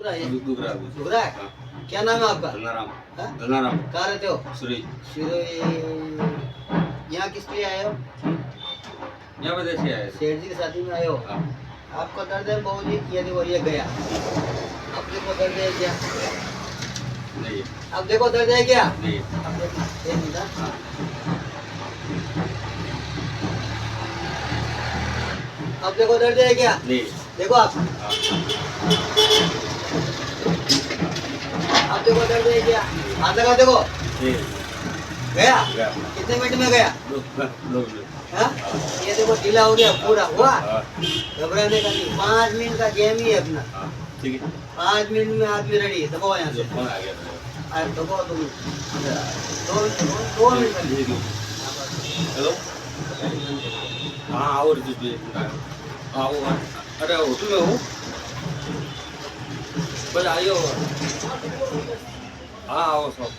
दूसरा है दूसरा दूसरा है। हाँ। क्या नाम है आपका? धनाराम हाँ? धनाराम कहाँ रहते हो? श्री यहाँ किस लिए आए हो? यहाँ पे देखे आए थे। सेठ जी की शादी में आए हो? हाँ। आपको दर्द है बहू जी? ये देखो ये गया। अब देखो दर्द है क्या? नहीं अब देखो दर्द है क्या? नहीं अब देखो, एक मिनट, हाँ। हाँ। अब देखो दर्द है क्या? नहीं देखो आप। हाँ। अब देखो दर्द है क्या? हाथ लगा देखो। नहीं गया? गया। कितने मिनट में गया? दो हाँ? ये देखो ढीला हो गया पूरा हुआ। हाँ घबराने का नहीं, 5 मिनट का गेम ही है अपना। हाँ ठीक है 5 मिनट में आदमी रेडी है। दबाओ यहाँ से। फोन आ गया दबाओ तुम। 2 मिनट का। हेलो हाँ आओ ऋतु आओ अरे होटल में हूँ बस आइयो हाँ आओ सब